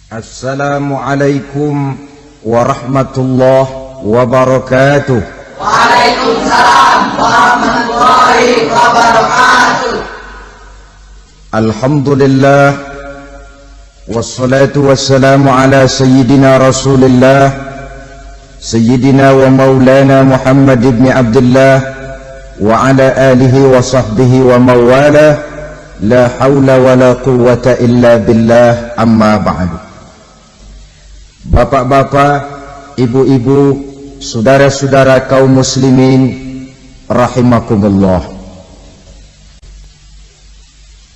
Assalamualaikum warahmatullahi wabarakatuh. Waalaikumsalam warahmatullahi wabarakatuh. Alhamdulillah wassalatu wassalamu ala sayyidina Rasulillah sayyidina wa maulana Muhammad ibn Abdullah wa ala alihi wa sahbihi wa mawala. La hawla wa la quwwata illa billah, amma ba'du. Bapak-bapak, ibu-ibu, saudara-saudara kaum muslimin rahimakumullah.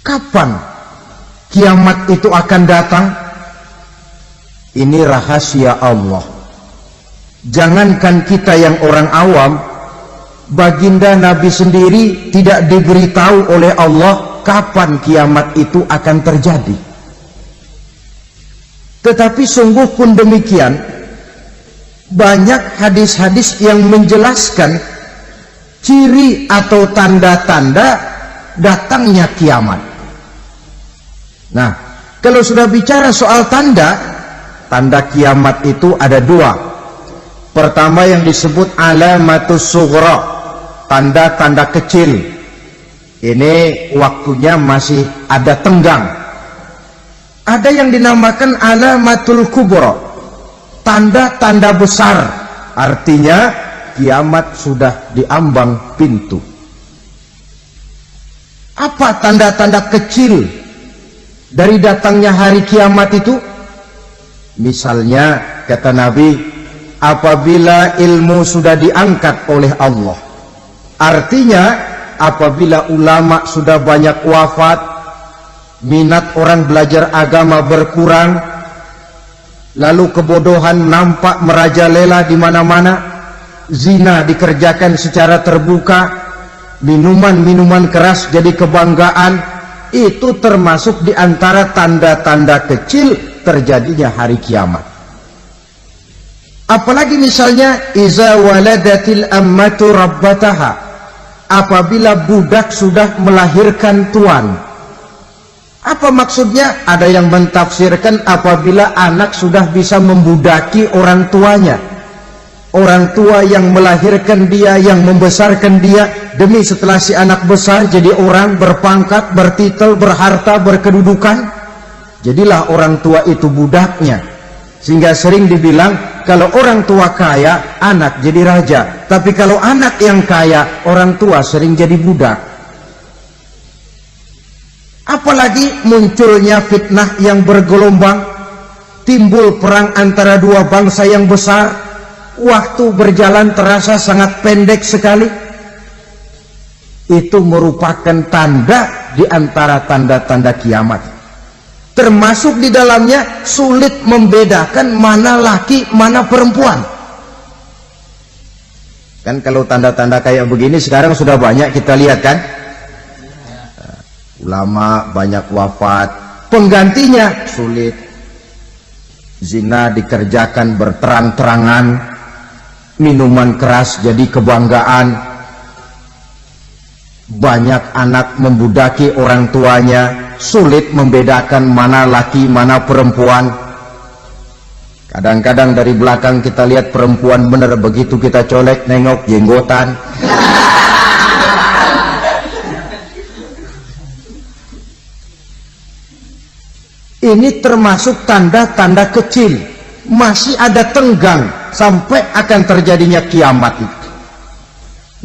Kapan kiamat itu akan datang? Ini rahasia Allah. Jangankan kita yang orang awam, baginda Nabi sendiri tidak diberitahu oleh Allah kapan kiamat itu akan terjadi. Tetapi sungguh pun demikian, banyak hadis-hadis yang menjelaskan ciri atau tanda-tanda datangnya kiamat. Nah, kalau sudah bicara soal tanda kiamat itu ada dua. Pertama yang disebut alamatus sughra, tanda-tanda kecil. Ini waktunya masih ada tenggang. Ada yang dinamakan alamatul kubra, tanda-tanda besar, artinya kiamat sudah diambang pintu. Apa tanda-tanda kecil dari datangnya hari kiamat itu? Misalnya kata Nabi, apabila ilmu sudah diangkat oleh Allah, artinya apabila ulama sudah banyak wafat, minat orang belajar agama berkurang, lalu kebodohan nampak merajalela di mana-mana, zina dikerjakan secara terbuka, minuman-minuman keras jadi kebanggaan, itu termasuk di antara tanda-tanda kecil terjadinya hari kiamat. Apalagi misalnya iza waladatil ammatu rabbataha, apabila budak sudah melahirkan tuan. Apa maksudnya? Ada yang mentafsirkan apabila anak sudah bisa membudaki orang tuanya. Orang tua yang melahirkan dia, yang membesarkan dia, demi setelah si anak besar jadi orang berpangkat, bertitel, berharta, berkedudukan, jadilah orang tua itu budaknya. Sehingga sering dibilang kalau orang tua kaya, anak jadi raja. Tapi kalau anak yang kaya, orang tua sering jadi budak. Apalagi munculnya fitnah yang bergelombang, timbul perang antara dua bangsa yang besar, waktu berjalan terasa sangat pendek sekali. Itu merupakan tanda di antara tanda-tanda kiamat. Termasuk di dalamnya sulit membedakan mana laki, mana perempuan. Kan kalau tanda-tanda kayak begini sekarang sudah banyak kita lihat kan? Ulama banyak wafat, penggantinya sulit. Zina dikerjakan berterang-terangan, minuman keras jadi kebanggaan, banyak anak membudaki orang tuanya, sulit membedakan mana laki mana perempuan. Kadang-kadang dari belakang kita lihat perempuan bener, begitu kita colek nengok jenggotan. Ini termasuk tanda-tanda kecil, masih ada tenggang sampai akan terjadinya kiamat itu.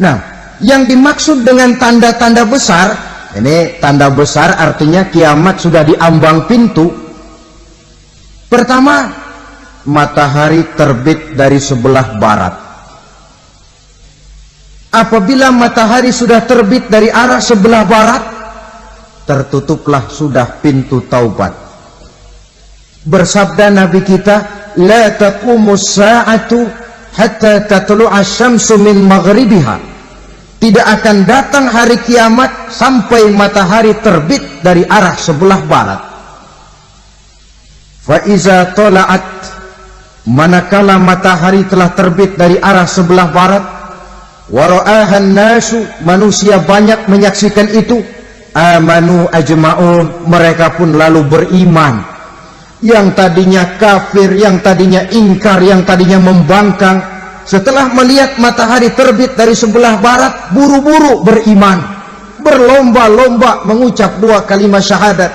Nah, yang dimaksud dengan tanda-tanda besar, ini tanda besar artinya kiamat sudah diambang pintu. Pertama, matahari terbit dari sebelah barat. Apabila matahari sudah terbit dari arah sebelah barat, tertutuplah sudah pintu taubat. Bersabda Nabi kita, la taqumus sa'atu hatta tatlu'a syamsu min maghribiha. Tidak akan datang hari kiamat sampai matahari terbit dari arah sebelah barat. Fa iza tala'at, manakala matahari telah terbit dari arah sebelah barat, wa ra'ahan nasu, manusia banyak menyaksikan itu, amanu ajma'un, mereka pun lalu beriman. yang tadinya kafir, yang tadinya ingkar, yang tadinya membangkang, setelah melihat matahari terbit dari sebelah barat, buru-buru beriman, berlomba-lomba mengucap 2 kalimat syahadat.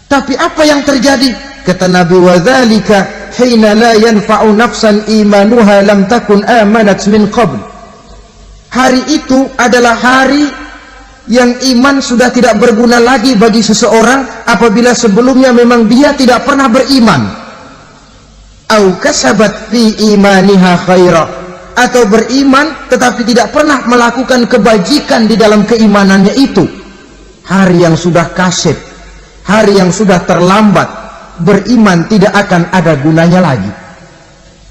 Tapi apa yang terjadi? Kata Nabi, wadzalika hina la yanfa'u nafsan imanuha lam takun amanat min qabl. Hari itu adalah hari yang iman sudah tidak berguna lagi bagi seseorang apabila sebelumnya memang dia tidak pernah beriman. Au kasabat fi imaniha khaira, atau beriman tetapi tidak pernah melakukan kebajikan di dalam keimanannya itu. Hari yang sudah kasib, hari yang sudah terlambat, beriman tidak akan ada gunanya lagi.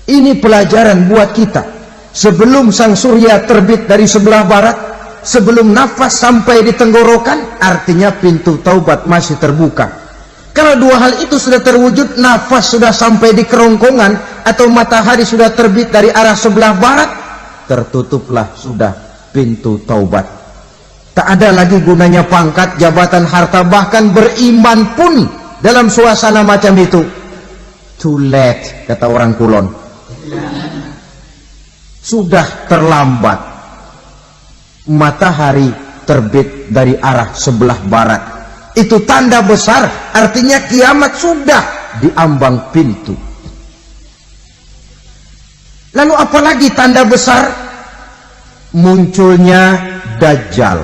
Ini pelajaran buat kita. Sebelum sang surya terbit dari sebelah barat, sebelum nafas sampai di tenggorokan, artinya pintu taubat masih terbuka. Kalau 2 hal itu sudah terwujud, nafas sudah sampai di kerongkongan atau matahari sudah terbit dari arah sebelah barat, tertutuplah sudah pintu taubat. Tak ada lagi gunanya pangkat, jabatan, harta, bahkan beriman pun dalam suasana macam itu too late, kata orang Kulon. Sudah terlambat. Matahari terbit dari arah sebelah barat, itu tanda besar, artinya kiamat sudah diambang pintu. Lalu apalagi tanda besar? Munculnya Dajjal.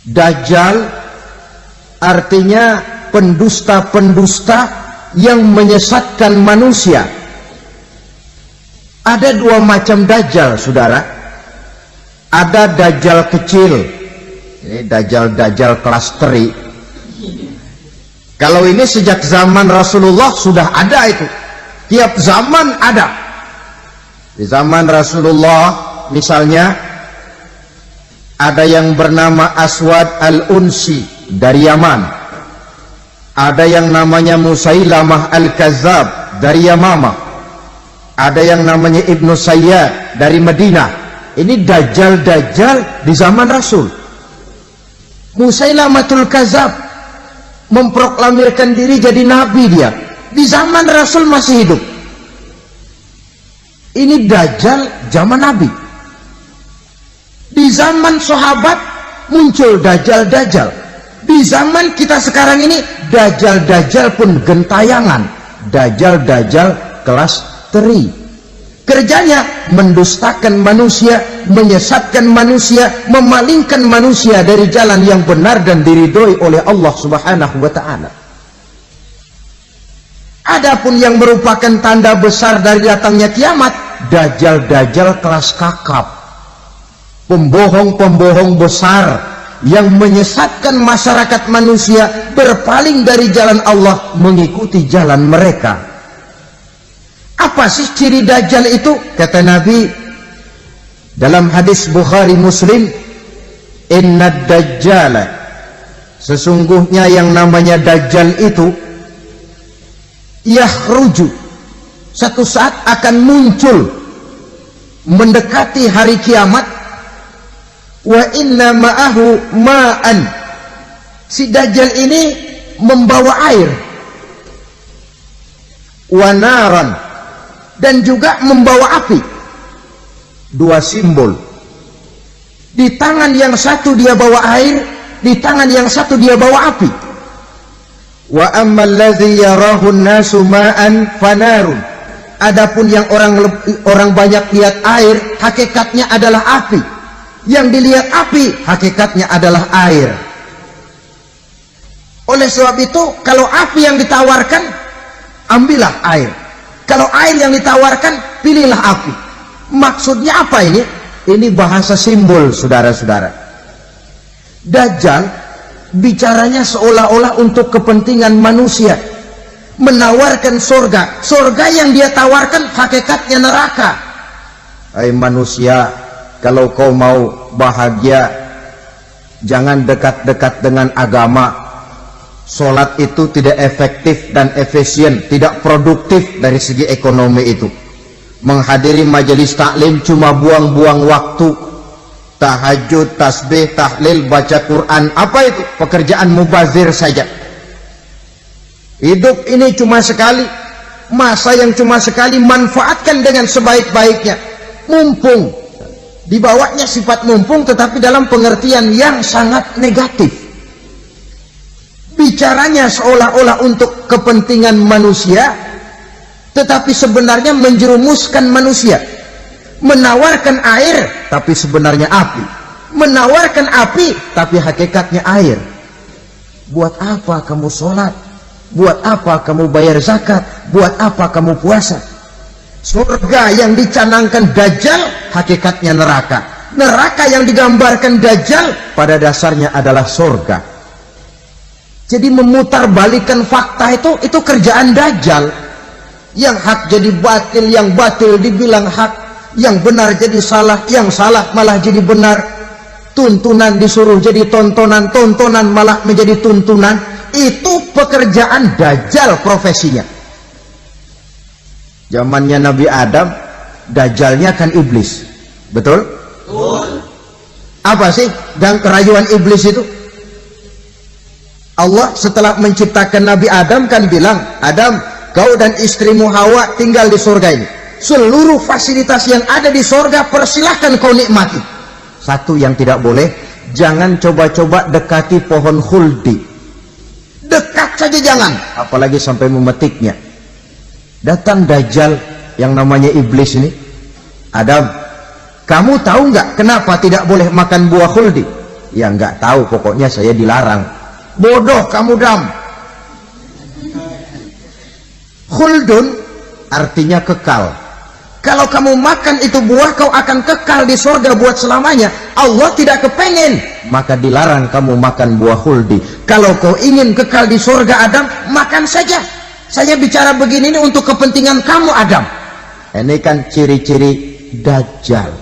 Dajjal artinya pendusta-pendusta yang menyesatkan manusia. Ada 2 macam Dajjal, saudara. Ada Dajjal kecil, ini Dajjal kelas teri. Kalau ini sejak zaman Rasulullah sudah ada itu. Tiap zaman ada. Di zaman Rasulullah misalnya ada yang bernama Aswad al-Unsi dari Yaman. Ada yang namanya Musailamah al-Kazzab dari Yamamah. Ada yang namanya Ibnu Sayyad dari Madinah. Ini Dajjal di zaman Rasul. Musailamatul Kazzab memproklamirkan diri jadi nabi, dia di zaman Rasul masih hidup. Ini Dajjal zaman Nabi. Di zaman sahabat muncul Dajjal. Di zaman kita sekarang ini Dajjal pun gentayangan. Dajjal kelas teri. Kerjanya mendustakan manusia, menyesatkan manusia, memalingkan manusia dari jalan yang benar dan diridhoi oleh Allah Subhanahu wa ta'ala. Adapun yang merupakan tanda besar dari datangnya kiamat, Dajjal kelas kakap, pembohong besar yang menyesatkan masyarakat manusia berpaling dari jalan Allah mengikuti jalan mereka. Apa sih ciri Dajjal itu? Kata Nabi dalam hadis Bukhari Muslim, inna Dajjala, sesungguhnya yang namanya Dajjal itu yakhruju, satu saat akan muncul mendekati hari kiamat. Wa inna ma'ahu ma'an, si Dajjal ini membawa air, wa naran, dan juga membawa api. 2 simbol. Di tangan yang satu dia bawa air, di tangan yang satu dia bawa api. Wa ammal ladzi yarahu an-nasu ma'an fanarun, adapun yang orang banyak lihat air, hakikatnya adalah api. Yang dilihat api, hakikatnya adalah air. Oleh sebab itu, kalau api yang ditawarkan, ambillah air. Kalau air yang ditawarkan, pilihlah api. Maksudnya apa ini? Ini bahasa simbol, saudara-saudara. Dajjal bicaranya seolah-olah untuk kepentingan manusia, menawarkan surga. Surga yang dia tawarkan hakikatnya neraka. Hai manusia, kalau kau mau bahagia, jangan dekat-dekat dengan agama. Sholat itu tidak efektif dan efisien, tidak produktif dari segi ekonomi itu. Menghadiri majelis taklim cuma buang-buang waktu. Tahajud, tasbih, tahlil, baca Quran, apa itu? Pekerjaan mubazir saja. Hidup ini cuma sekali, masa yang cuma sekali, manfaatkan dengan sebaik-baiknya. Mumpung, dibawanya sifat mumpung tetapi dalam pengertian yang sangat negatif. Bicaranya seolah-olah untuk kepentingan manusia, tetapi sebenarnya menjerumuskan manusia. Menawarkan air tapi sebenarnya api, menawarkan api tapi hakikatnya air. Buat apa kamu sholat? Buat apa kamu bayar zakat? Buat apa kamu puasa? Surga yang dicanangkan Dajjal hakikatnya neraka. Neraka yang digambarkan Dajjal pada dasarnya adalah surga. Jadi memutarbalikkan fakta itu kerjaan Dajjal. Yang hak jadi batil, yang batil dibilang hak, yang benar jadi salah, yang salah malah jadi benar. Tuntunan disuruh jadi tontonan, tontonan malah menjadi tuntunan. Itu pekerjaan Dajjal profesinya. Zamannya Nabi Adam, Dajjalnya kan iblis. Betul? Betul. Apa sih dan kerayuan iblis itu? Allah setelah menciptakan Nabi Adam kan bilang, Adam, kau dan istrimu Hawa tinggal di surga ini. Seluruh fasilitas yang ada di surga persilahkan kau nikmati. Satu yang tidak boleh, jangan coba-coba dekati pohon khuldi. Dekat saja jangan, apalagi sampai memetiknya. Datang Dajjal yang namanya iblis ini. Adam, kamu tahu nggak kenapa tidak boleh makan buah khuldi? Ya nggak tahu, pokoknya saya dilarang. Bodoh kamu, Dam. Khuldun artinya kekal. Kalau kamu makan itu buah, kau akan kekal di surga buat selamanya. Allah tidak kepengen, maka dilarang kamu makan buah khuldi. Kalau kau ingin kekal di surga, Adam, makan saja. Saya bicara begini ini untuk kepentingan kamu, Adam. Ini kan ciri-ciri Dajjal.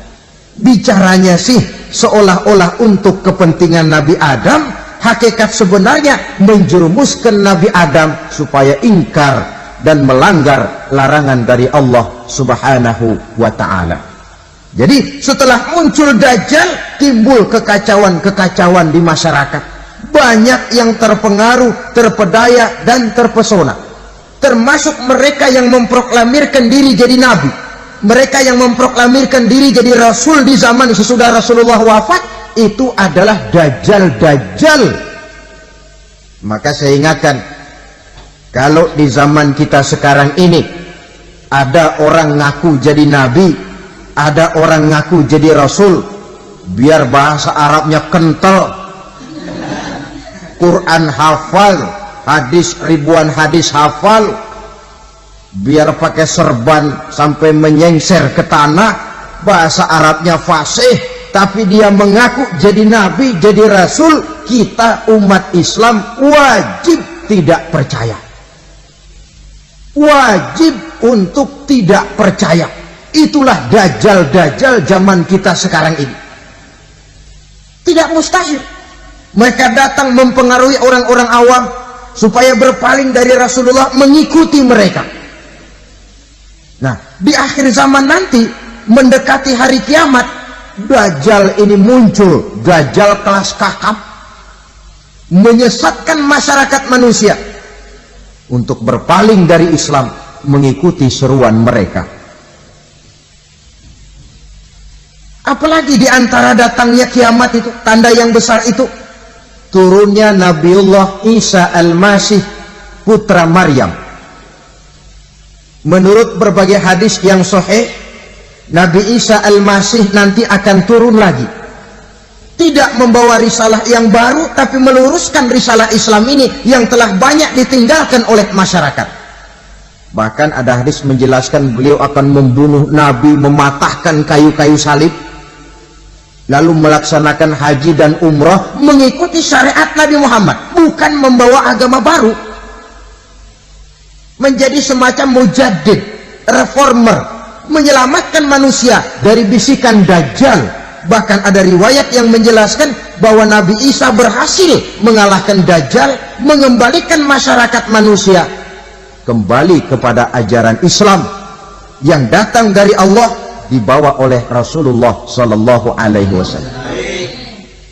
Bicaranya sih seolah-olah untuk kepentingan Nabi Adam, hakikat sebenarnya menjerumuskan Nabi Adam supaya ingkar dan melanggar larangan dari Allah Subhanahu wa ta'ala. Jadi setelah muncul Dajjal, timbul kekacauan-kekacauan di masyarakat. Banyak yang terpengaruh, terpedaya dan terpesona. Termasuk mereka yang memproklamirkan diri jadi nabi, mereka yang memproklamirkan diri jadi rasul di zaman sesudah Rasulullah wafat. Itu adalah Dajjal-Dajjal. Maka saya ingatkan, kalau di zaman kita sekarang ini ada orang ngaku jadi nabi, ada orang ngaku jadi rasul, biar bahasa Arabnya kental, Quran hafal, hadis ribuan hadis hafal, biar pakai serban sampai menyengser ke tanah, bahasa Arabnya fasih, tapi dia mengaku jadi nabi, jadi rasul, kita umat Islam wajib tidak percaya. Wajib untuk tidak percaya. Itulah Dajjal-Dajjal zaman kita sekarang ini. Tidak mustahil mereka datang mempengaruhi orang-orang awam supaya berpaling dari Rasulullah, mengikuti mereka. Nah, di akhir zaman nanti, mendekati hari kiamat, Dajjal ini muncul. Dajjal kelas kakap, menyesatkan masyarakat manusia untuk berpaling dari Islam, mengikuti seruan mereka. Apalagi di antara datangnya kiamat itu, tanda yang besar itu, turunnya Nabiullah Isa Al-Masih, putra Maryam. Menurut berbagai hadis yang sahih, Nabi Isa Al-Masih nanti akan turun lagi, tidak membawa risalah yang baru, tapi meluruskan risalah Islam ini yang telah banyak ditinggalkan oleh masyarakat. Bahkan ada hadis menjelaskan beliau akan membunuh Nabi, mematahkan kayu-kayu salib, lalu melaksanakan haji dan umrah mengikuti syariat Nabi Muhammad, bukan membawa agama baru. Menjadi semacam mujaddid, reformer, menyelamatkan manusia dari bisikan Dajjal. Bahkan ada riwayat yang menjelaskan bahwa Nabi Isa berhasil mengalahkan Dajjal, mengembalikan masyarakat manusia kembali kepada ajaran Islam yang datang dari Allah, dibawa oleh Rasulullah Sallallahu Alaihi Wasallam.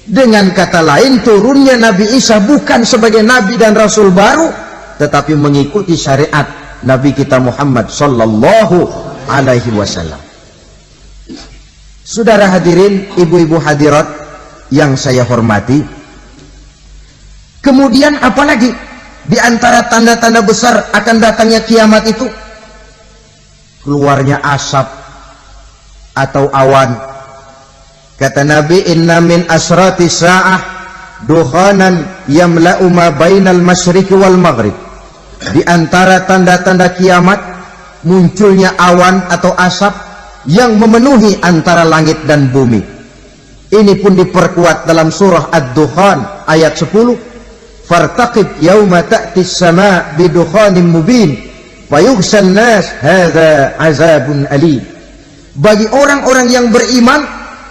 Dengan kata lain, turunnya Nabi Isa bukan sebagai nabi dan rasul baru, tetapi mengikuti syariat Nabi kita Muhammad sallallahu alaihi wasallam. Saudara hadirin, ibu-ibu hadirat yang saya hormati, kemudian apalagi di antara tanda-tanda besar akan datangnya kiamat itu? Keluarnya asap atau awan. Kata Nabi, inna min asrati sa'ah duhanan yamla'u ma bainal masyriqi wal maghrib. Di antara tanda-tanda kiamat munculnya awan atau asap yang memenuhi antara langit dan bumi. Ini pun diperkuat dalam surah Ad-Dukhan ayat 10. Fartaqib yauma ta'ti as-sama' bidukhanin mubin fayughshan nas hadza azabun alim. Bagi orang-orang yang beriman,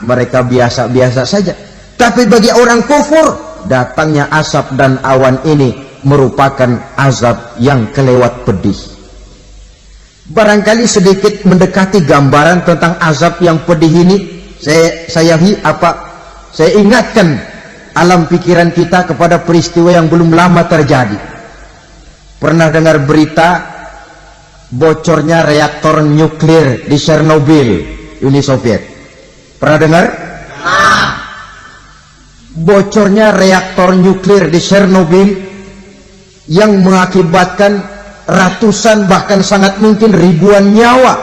mereka biasa-biasa saja. Tapi bagi orang kufur, datangnya asap dan awan ini merupakan azab yang kelewat pedih. Barangkali sedikit mendekati gambaran tentang azab yang pedih ini, saya ingatkan alam pikiran kita kepada peristiwa yang belum lama terjadi. Pernah dengar berita bocornya reaktor nuklir di Chernobyl, Uni Soviet? Pernah dengar? Bocornya reaktor nuklir di Chernobyl yang mengakibatkan ratusan bahkan sangat mungkin ribuan nyawa.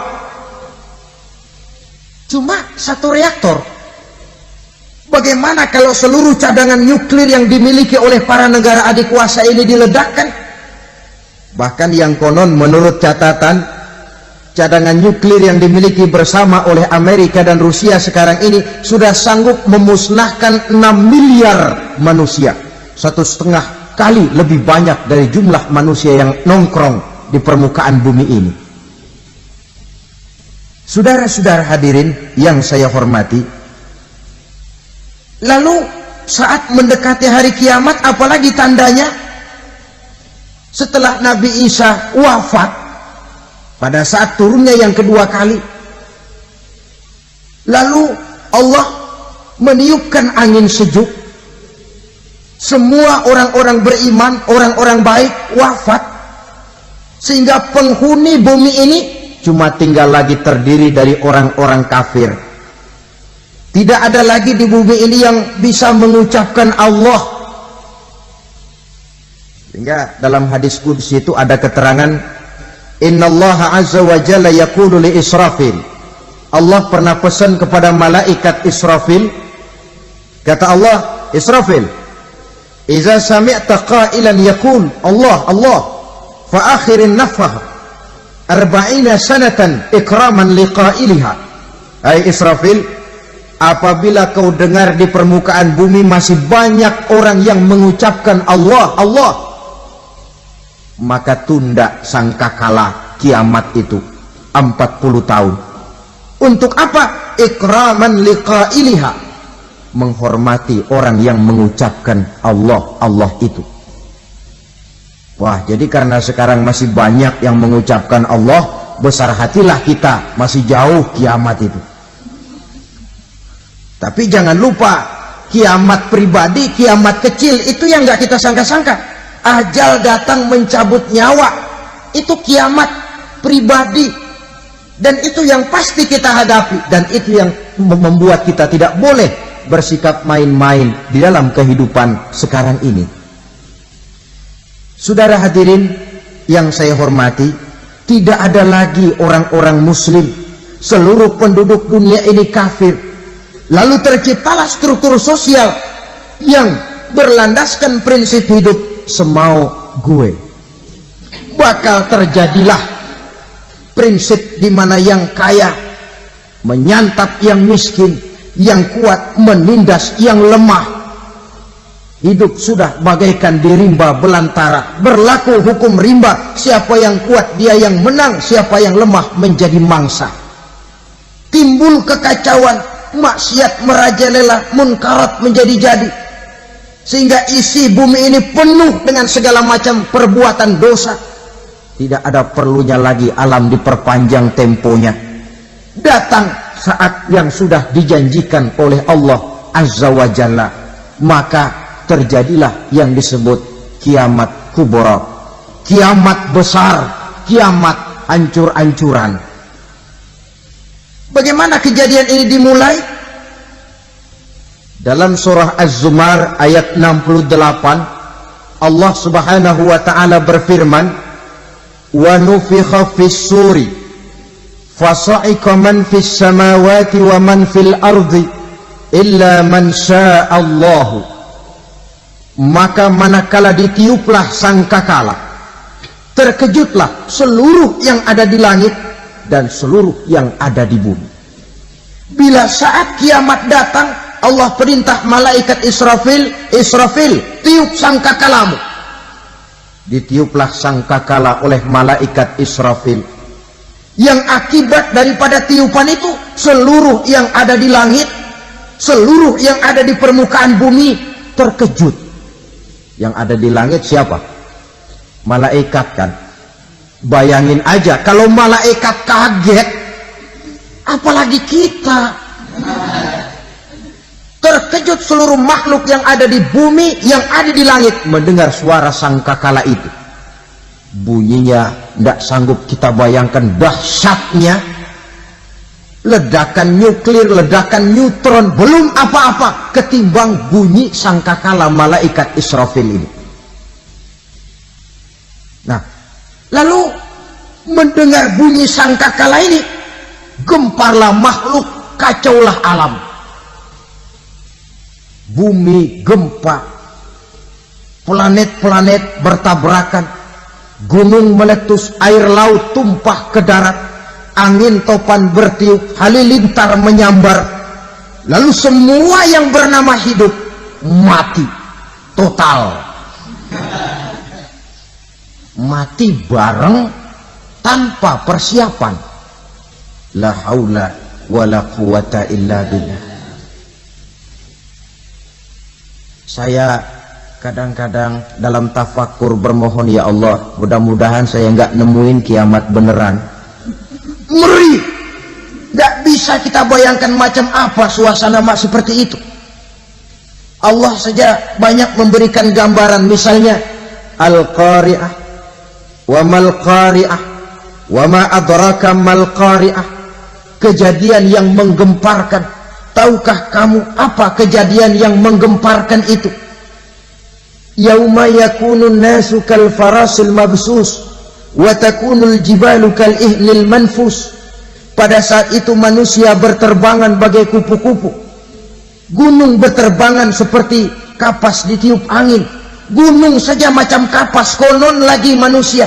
Cuma satu reaktor. Bagaimana kalau seluruh cadangan nuklir yang dimiliki oleh para negara adik kuasa ini diledakkan? Bahkan yang konon menurut catatan, cadangan nuklir yang dimiliki bersama oleh Amerika dan Rusia sekarang ini sudah sanggup memusnahkan 6 miliar manusia. 1,5 kali lebih banyak dari jumlah manusia yang nongkrong di permukaan bumi ini. Saudara-saudara hadirin yang saya hormati, lalu saat mendekati hari kiamat, apalagi tandanya? Setelah Nabi Isa wafat, pada saat turunnya yang kedua kali, lalu Allah meniupkan angin sejuk. Semua orang-orang beriman, orang-orang baik wafat, sehingga penghuni bumi ini cuma tinggal lagi terdiri dari orang-orang kafir. Tidak ada lagi di bumi ini yang bisa mengucapkan Allah. Sehingga dalam hadis qudsi itu ada keterangan, innallaha azza wa jalla yaqulu li Israfil. Allah pernah pesan kepada malaikat Israfil, kata Allah, Israfil, iza sami'ta qailan yaqul Allah Allah fa akhirin nafah 40 sanatan ikraman liqailiha. Hai Israfil, apabila kau dengar di permukaan bumi masih banyak orang yang mengucapkan Allah Allah, maka tunda sangkakala kiamat itu 40 tahun. Untuk apa? Ikraman liqailiha, menghormati orang yang mengucapkan Allah Allah itu. Wah, jadi karena sekarang masih banyak yang mengucapkan Allah, besar hatilah kita, masih jauh kiamat itu. Tapi jangan lupa, kiamat pribadi, kiamat kecil itu yang nggak kita sangka-sangka. Ajal datang mencabut nyawa, itu kiamat pribadi, dan itu yang pasti kita hadapi, dan itu yang membuat kita tidak boleh bersikap main-main di dalam kehidupan sekarang ini. Saudara hadirin yang saya hormati, tidak ada lagi orang-orang muslim, seluruh penduduk dunia ini kafir. Lalu terciptalah struktur sosial yang berlandaskan prinsip hidup semau gue. Bakal terjadilah prinsip di mana yang kaya menyantap yang miskin, yang kuat menindas yang lemah. Hidup sudah bagaikan di rimba belantara, berlaku hukum rimba, siapa yang kuat dia yang menang, siapa yang lemah menjadi mangsa. Timbul kekacauan, maksiat merajalela, munkarat menjadi-jadi, sehingga isi bumi ini penuh dengan segala macam perbuatan dosa. Tidak ada perlunya lagi alam diperpanjang temponya. Datang saat yang sudah dijanjikan oleh Allah Azza wa Jalla, maka terjadilah yang disebut kiamat kubra, kiamat besar, kiamat hancur-hancuran. Bagaimana kejadian ini dimulai? Dalam surah Az-Zumar ayat 68, Allah Subhanahu wa taala berfirman, "Wa nufikha fis-suri fasa'iqa man fis samawati wa man fil ardi illa man syaa Allah." Maka manakala ditiuplah sangkakala, terkejutlah seluruh yang ada di langit dan seluruh yang ada di bumi. Bila saat kiamat datang, Allah perintah malaikat Israfil, "Israfil, tiup sangkakalamu." Ditiuplah sangkakala oleh malaikat Israfil. Yang akibat daripada tiupan itu, seluruh yang ada di langit, seluruh yang ada di permukaan bumi terkejut. Yang ada di langit siapa? Malaikat kan. Bayangin aja kalau malaikat kaget, apalagi kita. Terkejut seluruh makhluk yang ada di bumi, yang ada di langit mendengar suara sangkakala itu. Bunyinya tidak sanggup kita bayangkan dahsyatnya. Ledakan nuklir, ledakan neutron, belum apa-apa ketimbang bunyi sangkakala malaikat Israfil ini. Nah, lalu mendengar bunyi sangkakala ini, gemparlah makhluk, kacaulah alam. Bumi gempa, planet-planet bertabrakan, gunung meletus, air laut tumpah ke darat, angin topan bertiup, halilintar menyambar. Lalu semua yang bernama hidup mati total. Mati bareng tanpa persiapan. La haula wala quwata illa billah. Saya kadang-kadang dalam tafakur bermohon, ya Allah, mudah-mudahan saya nggak nemuin kiamat beneran. Ngeri, nggak bisa kita bayangkan macam apa suasana seperti itu. Allah saja banyak memberikan gambaran, misalnya Al-Qari'ah, wa mal qari'ah, wa ma adraka mal qari'ah. Kejadian yang menggemparkan. Tahukah kamu apa kejadian yang menggemparkan itu? Yauma yakunun nasu kal farasil mabsus wa takunul jibalu kal ihnil manfus. Pada saat itu manusia berterbangan bagai kupu-kupu, gunung berterbangan seperti kapas ditiup angin. Gunung saja macam kapas, konon lagi manusia.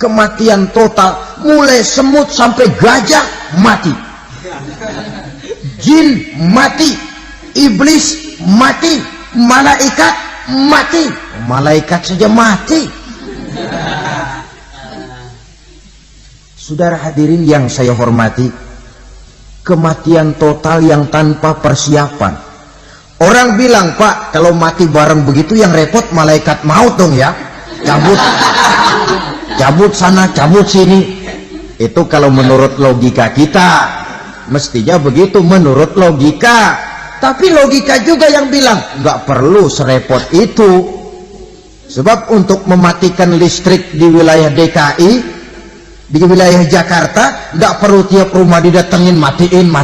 Kematian total, mulai semut sampai gajah mati, jin mati, iblis mati, malaikat mati. Malaikat saja mati. Saudara hadirin yang saya hormati, kematian total yang tanpa persiapan. Orang bilang, Pak, kalau mati bareng begitu yang repot malaikat maut dong ya. Cabut sana, cabut sini. Itu kalau menurut logika kita, mestinya begitu menurut logika. Tapi logika juga yang bilang nggak perlu serepot itu. Sebab untuk mematikan listrik di wilayah DKI, di wilayah Jakarta, nggak perlu tiap rumah didatengin matiin,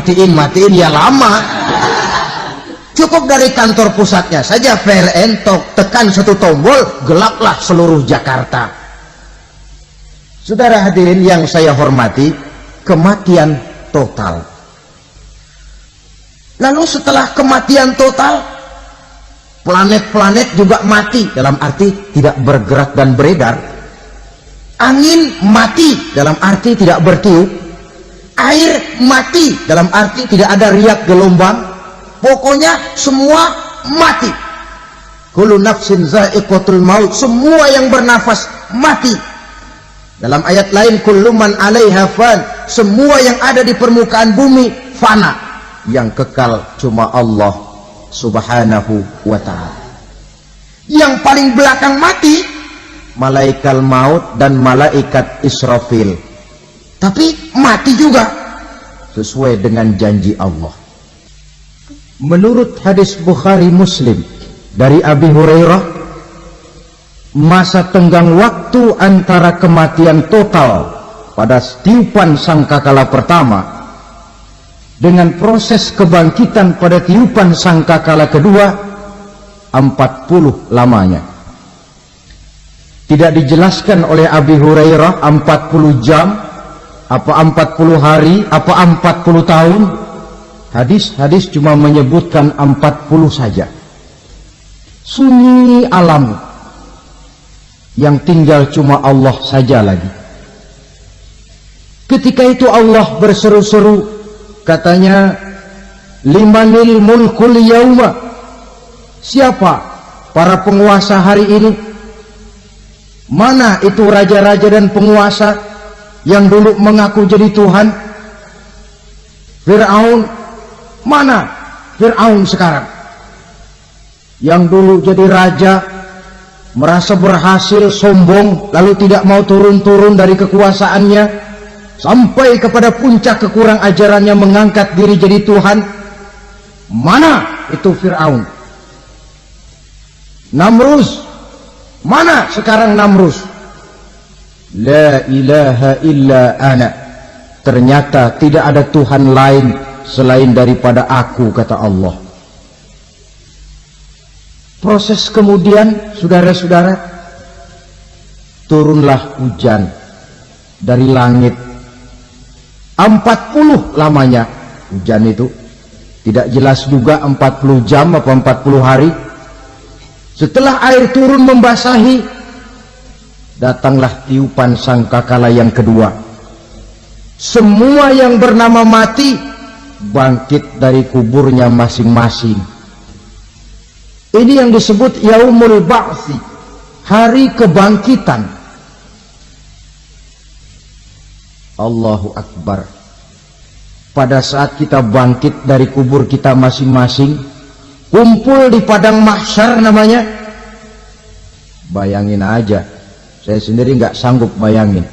ya lama. Cukup dari kantor pusatnya saja PLN tekan satu tombol, gelaplah seluruh Jakarta. Saudara hadirin yang saya hormati, kematian total. Lalu setelah kematian total, planet-planet juga mati, dalam arti tidak bergerak dan beredar. Angin mati, dalam arti tidak bertiup. Air mati, dalam arti tidak ada riak gelombang. Pokoknya semua mati. Kullu nafsin za'iqatul maut, semua yang bernafas mati. Dalam ayat lain, kullu man 'alaiha fan, semua yang ada di permukaan bumi fana. Yang kekal cuma Allah Subhanahu wa ta'ala. Yang paling belakang mati malaikat maut dan malaikat Israfil. Tapi mati juga sesuai dengan janji Allah. Menurut hadis Bukhari Muslim dari Abi Hurairah, masa tenggang waktu antara kematian total pada tiupan sangkakala pertama dengan proses kebangkitan pada tiupan sangkakala kedua 40 lamanya. Tidak dijelaskan oleh Abi Hurairah 40 jam, apa 40 hari, apa 40 tahun. Hadis-hadis cuma menyebutkan 40 saja. Sunyi alam, yang tinggal cuma Allah saja lagi. Ketika itu Allah berseru-seru, katanya, limanil mulkul yauma, siapa para penguasa hari ini? Mana itu raja-raja dan penguasa yang dulu mengaku jadi Tuhan? Fir'aun, mana Fir'aun sekarang? Yang dulu jadi raja, merasa berhasil, sombong, lalu tidak mau turun-turun dari kekuasaannya, sampai kepada puncak kekurang ajarannya mengangkat diri jadi Tuhan. Mana itu Fir'aun? Namrus, mana sekarang Namrus? La ilaha illa ana, ternyata tidak ada Tuhan lain selain daripada aku, kata Allah. Proses kemudian, saudara-saudara, turunlah hujan dari langit. 40 lamanya hujan itu, tidak jelas juga 40 jam apa 40 hari. Setelah air turun membasahi, datanglah tiupan sangkakala yang kedua. Semua yang bernama mati bangkit dari kuburnya masing-masing. Ini yang disebut Yaumul Ba'thi, hari kebangkitan. Allahu Akbar. Pada saat kita bangkit dari kubur kita masing-masing, kumpul di padang mahsyar namanya. Bayangin aja, saya sendiri nggak sanggup bayangin.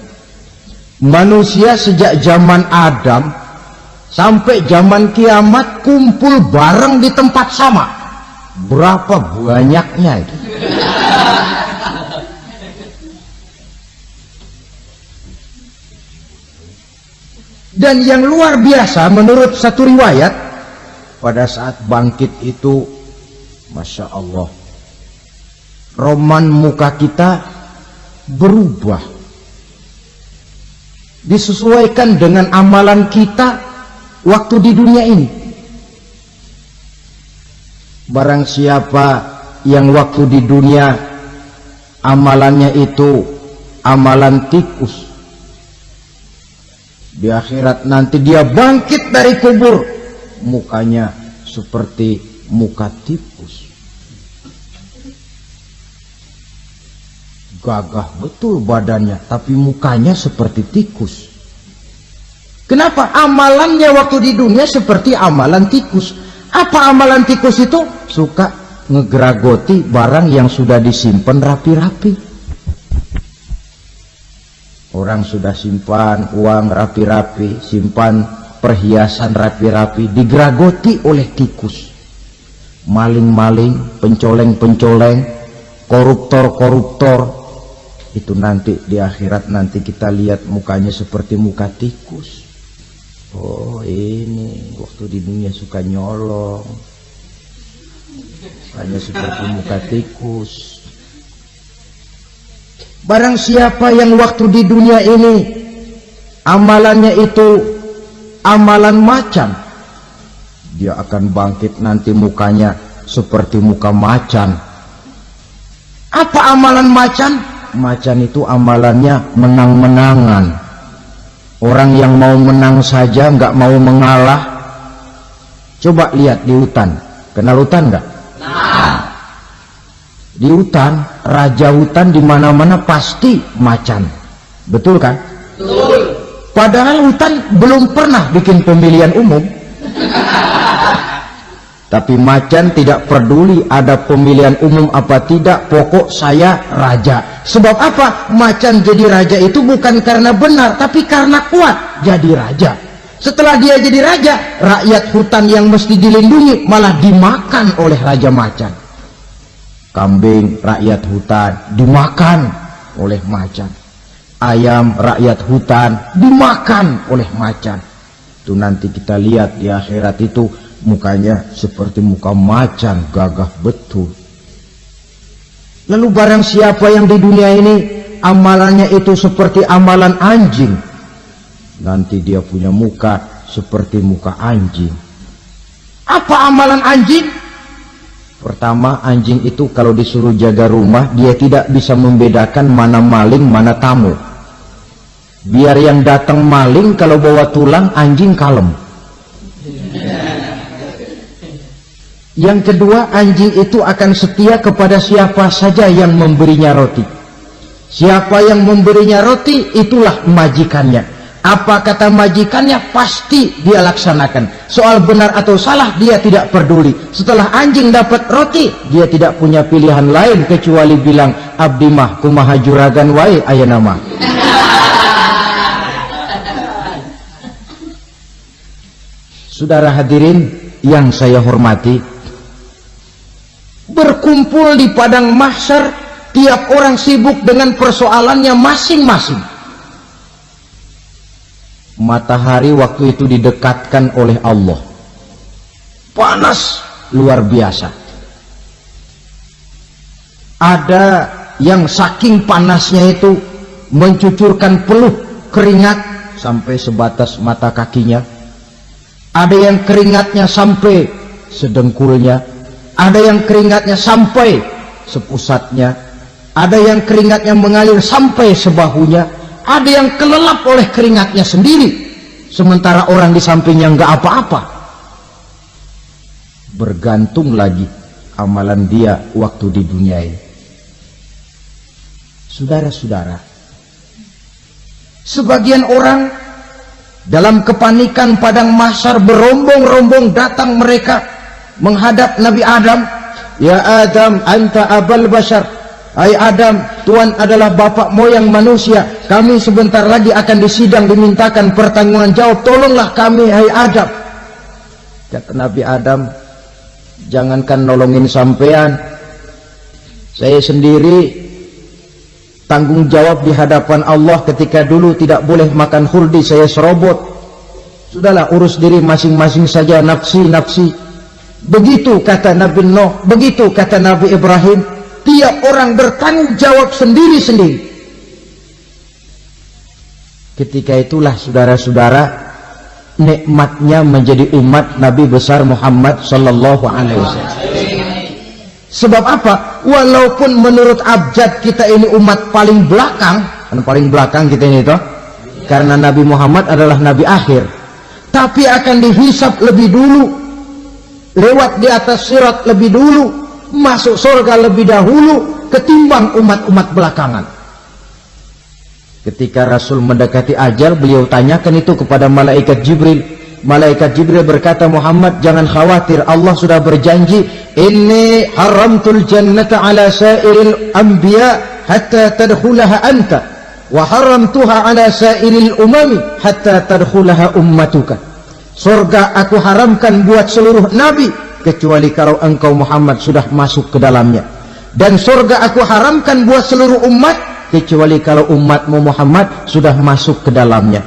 Manusia sejak zaman Adam sampai zaman kiamat kumpul bareng di tempat sama. Berapa banyaknya itu? Dan yang luar biasa menurut satu riwayat, pada saat bangkit itu, Masya Allah, roman muka kita berubah, disesuaikan dengan amalan kita waktu di dunia ini. Barang siapa yang waktu di dunia amalannya itu amalan tikus, di akhirat nanti dia bangkit dari kubur, mukanya seperti muka tikus. Gagah betul badannya, tapi mukanya seperti tikus. Kenapa? Amalannya waktu di dunia seperti amalan tikus. Apa amalan tikus itu? Suka ngegeragoti barang yang sudah disimpan rapi-rapi. Orang sudah simpan uang rapi-rapi, simpan perhiasan rapi-rapi, digeragoti oleh tikus. Maling-maling, pencoleng-pencoleng, koruptor-koruptor, itu nanti di akhirat nanti kita lihat mukanya seperti muka tikus. Oh, ini waktu di dunia suka nyolong, hanya seperti muka tikus. Barang siapa yang waktu di dunia ini amalannya itu amalan macan, dia akan bangkit nanti mukanya seperti muka macan. Apa amalan macan? Macan itu amalannya menang-menangan. Orang yang mau menang saja, nggak mau mengalah. Coba lihat di hutan. Kenal hutan nggak? Nah. Di hutan, raja hutan di mana-mana pasti macan. Betul kan? Betul. Padahal hutan belum pernah bikin pemilihan umum. Tapi macan tidak peduli ada pemilihan umum apa tidak, pokok saya raja. Sebab apa? Macan jadi raja itu bukan karena benar, tapi karena kuat jadi raja. Setelah dia jadi raja, rakyat hutan yang mesti dilindungi malah dimakan oleh raja macan. Kambing rakyat hutan dimakan oleh macan. Ayam rakyat hutan dimakan oleh macan. Itu nanti kita lihat di akhirat itu mukanya seperti muka macan, gagah betul. Lalu barang siapa yang di dunia ini amalannya itu seperti amalan anjing, nanti dia punya muka seperti muka anjing. Apa amalan anjing? Pertama, anjing itu kalau disuruh jaga rumah, dia tidak bisa membedakan mana maling, mana tamu. Biar yang datang maling, kalau bawa tulang, anjing kalem. Yang kedua, anjing itu akan setia kepada siapa saja yang memberinya roti. Siapa yang memberinya roti, itulah majikannya. Apa kata majikannya, pasti dia laksanakan. Soal benar atau salah, dia tidak peduli. Setelah anjing dapat roti, dia tidak punya pilihan lain kecuali bilang, abdi mah kumaha juragan wae aya nama. Saudara hadirin yang saya hormati, berkumpul di padang mahsyar, tiap orang sibuk dengan persoalannya masing-masing. Matahari waktu itu didekatkan oleh Allah, panas luar biasa. Ada yang saking panasnya itu mencucurkan peluh keringat sampai sebatas mata kakinya. Ada yang keringatnya sampai sedengkulnya, ada yang keringatnya sampai sepusatnya, ada yang keringatnya mengalir sampai sebahunya, ada yang kelelap oleh keringatnya sendiri, sementara orang di sampingnya nggak apa-apa. Bergantung lagi amalan dia waktu di dunia ini. Saudara-saudara, sebagian orang dalam kepanikan padang mahsyar berombong-rombong datang mereka menghadap Nabi Adam. Ya Adam, anta abal bashar. Hai Adam, Tuhan adalah bapak moyang manusia. Kami sebentar lagi akan disidang, dimintakan pertanggungan jawab. Tolonglah kami, hai Adam. Kata Nabi Adam, jangankan nolongin sampean, saya sendiri tanggung jawab di hadapan Allah. Ketika dulu tidak boleh makan khuldi, saya serobot. Sudahlah, urus diri masing-masing saja, nafsi-nafsi. Begitu kata Nabi Nuh, begitu kata Nabi Ibrahim. Tiap orang bertanggung jawab sendiri-sendiri. Ketika itulah saudara-saudara, nikmatnya menjadi umat Nabi besar Muhammad sallallahu alaihi wasallam. Sebab apa? Walaupun menurut abjad kita ini umat paling belakang, kan paling belakang kita ini toh, karena Nabi Muhammad adalah Nabi akhir, tapi akan dihisab lebih dulu, lewat di atas sirat lebih dulu, masuk surga lebih dahulu ketimbang umat-umat belakangan. Ketika Rasul mendekati ajal, beliau tanyakan itu kepada malaikat Jibril. Malaikat Jibril berkata, Muhammad jangan khawatir, Allah sudah berjanji, inni haramtul jannata ala sairil anbiya hatta tadkhulaha anta wa haramtuha ala sairil umami hatta tadkhulaha ummatuka. Surga aku haramkan buat seluruh nabi kecuali kalau engkau Muhammad sudah masuk ke dalamnya, dan surga aku haramkan buat seluruh umat kecuali kalau umatmu Muhammad sudah masuk ke dalamnya.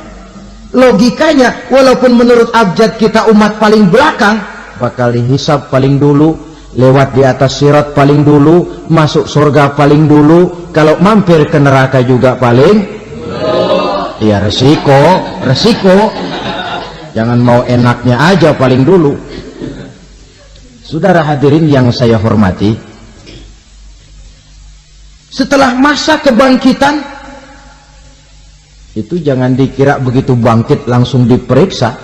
Logikanya, walaupun menurut abjad kita umat paling belakang, bakal dihisab paling dulu, lewat di atas sirat paling dulu, masuk surga paling dulu, kalau mampir ke neraka juga paling ya resiko. Jangan mau enaknya aja paling dulu. Saudara hadirin yang saya hormati, setelah masa kebangkitan itu jangan dikira begitu bangkit langsung diperiksa,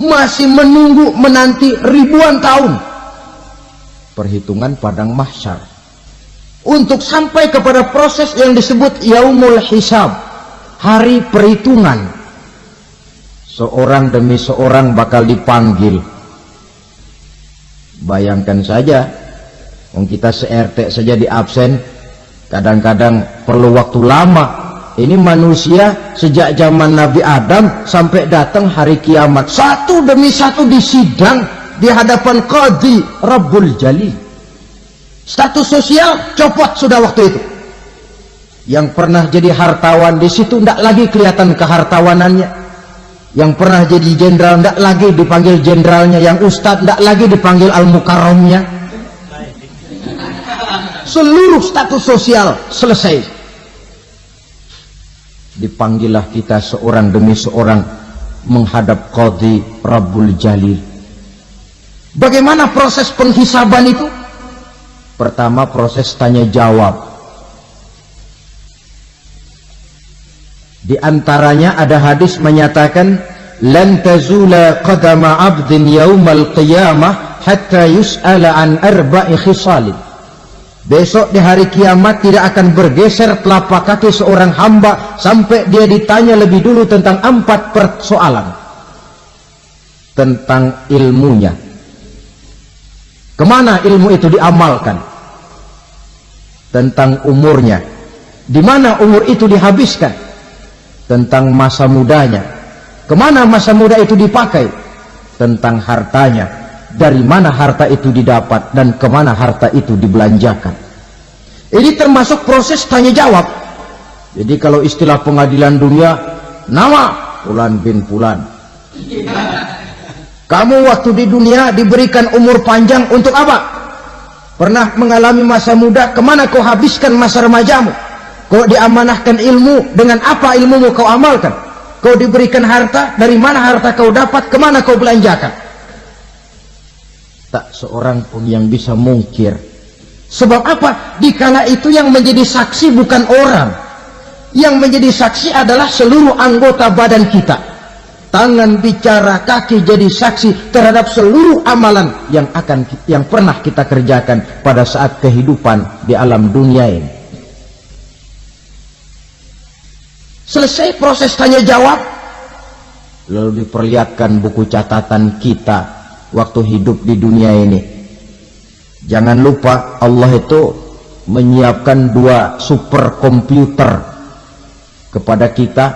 masih menunggu menanti ribuan tahun perhitungan padang mahsyar untuk sampai kepada proses yang disebut yaumul hisab, hari perhitungan. Seorang demi seorang bakal dipanggil. Bayangkan saja, kita se-RT saja di absen, kadang-kadang perlu waktu lama. Ini manusia sejak zaman Nabi Adam sampai datang hari kiamat, satu demi satu disidang di hadapan Qadhi Rabbul Jalil. Status sosial copot sudah waktu itu. Yang pernah jadi hartawan di situ tidak lagi kelihatan kehartawanannya. Yang pernah jadi jenderal tidak lagi dipanggil jenderalnya. Yang ustadz tidak lagi dipanggil al-mukarramnya. Seluruh status sosial selesai. Dipanggillah kita seorang demi seorang menghadap Qadhi Rabbul Jalil. Bagaimana proses penghisaban itu? Pertama proses tanya jawab. Di antaranya ada hadis menyatakan lan tazula qadama 'abdin yaumal qiyamah hatta yus'ala an arba'i khisalin. Besok di hari kiamat tidak akan bergeser telapak kaki seorang hamba sampai dia ditanya lebih dulu tentang 4 persoalan. Tentang ilmunya. Kemana ilmu itu diamalkan? Tentang umurnya. Di mana umur itu dihabiskan? Tentang masa mudanya. Kemana masa muda itu dipakai? Tentang hartanya. Dari mana harta itu didapat dan kemana harta itu dibelanjakan. Ini termasuk proses tanya jawab. Jadi kalau istilah pengadilan dunia, nama Fulan bin Fulan. Kamu waktu di dunia diberikan umur panjang untuk apa? Pernah mengalami masa muda, kemana kau habiskan masa remajamu? Kau diamanahkan ilmu, dengan apa ilmumu kau amalkan? Kau diberikan harta, dari mana harta kau dapat, kemana kau belanjakan? Tak seorang pun yang bisa mungkir. Sebab apa? Dikala itu yang menjadi saksi bukan orang. Yang menjadi saksi adalah seluruh anggota badan kita. Tangan bicara, kaki jadi saksi terhadap seluruh amalan yang pernah kita kerjakan pada saat kehidupan di alam dunia ini. Selesai proses tanya jawab, lalu diperlihatkan buku catatan kita waktu hidup di dunia ini. Jangan lupa Allah itu menyiapkan 2 superkomputer kepada kita.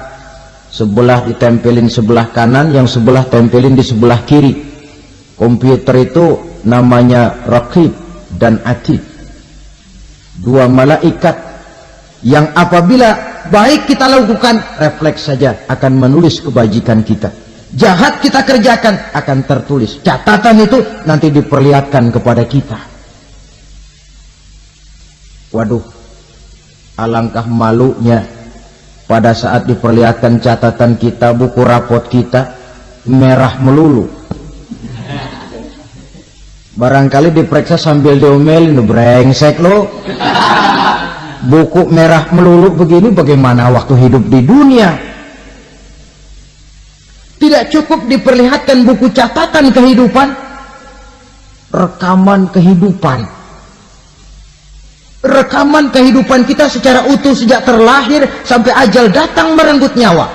Sebelah ditempelin sebelah kanan, yang sebelah tempelin di sebelah kiri. Komputer itu namanya Raqib dan Atid. 2 malaikat yang apabila baik kita lakukan, refleks saja akan menulis kebajikan kita. Jahat kita kerjakan akan tertulis. Catatan itu nanti diperlihatkan kepada kita. Waduh, alangkah malunya pada saat diperlihatkan catatan kita, buku rapot kita merah melulu. Barangkali diperiksa sambil diomelin, brengsek lo. Buku merah melulu begini bagaimana waktu hidup di dunia? Tidak cukup diperlihatkan buku catatan kehidupan, rekaman kehidupan. Rekaman kehidupan kita secara utuh sejak terlahir sampai ajal datang merenggut nyawa.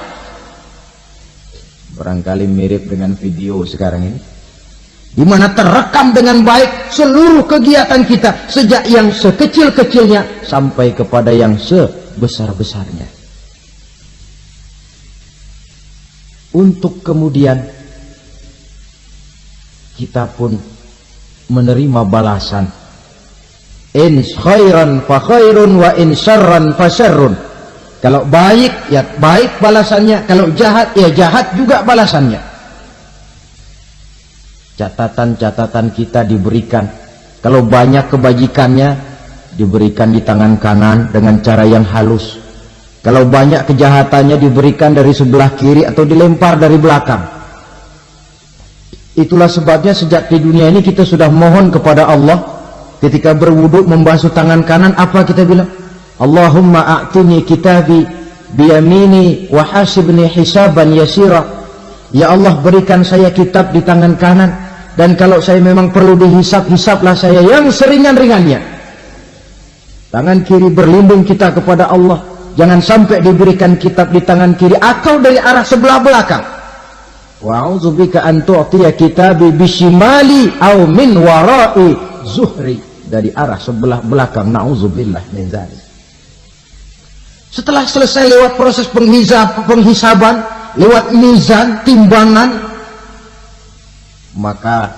Barangkali mirip dengan video sekarang ini, di mana terekam dengan baik seluruh kegiatan kita sejak yang sekecil-kecilnya sampai kepada yang sebesar-besarnya. Untuk kemudian kita pun menerima balasan. In khairan fa khairun wa in syarran fa syarrun. Kalau baik ya baik balasannya, kalau jahat ya jahat juga balasannya. Catatan-catatan kita diberikan. Kalau banyak kebajikannya diberikan di tangan kanan dengan cara yang halus. Kalau banyak kejahatannya diberikan dari sebelah kiri atau dilempar dari belakang. Itulah sebabnya sejak di dunia ini kita sudah mohon kepada Allah. Ketika berwudu membasuh tangan kanan, apa kita bilang? Allahumma a'tini kitabi biyamini wa hasibni hisaban yasira. Ya Allah, berikan saya kitab di tangan kanan, dan kalau saya memang perlu dihisap, hisaplah saya yang seringan-ringannya. Tangan kiri berlindung kita kepada Allah. Jangan sampai diberikan kitab di tangan kiri atau dari arah sebelah belakang. Wa'udzubika an tu'tiya kitabi bishimali aw min wara'i zuhri, dari arah sebelah belakang. Na'udzubillah min dzalik. Setelah selesai lewat proses penghisaban, lewat mizan, timbangan, maka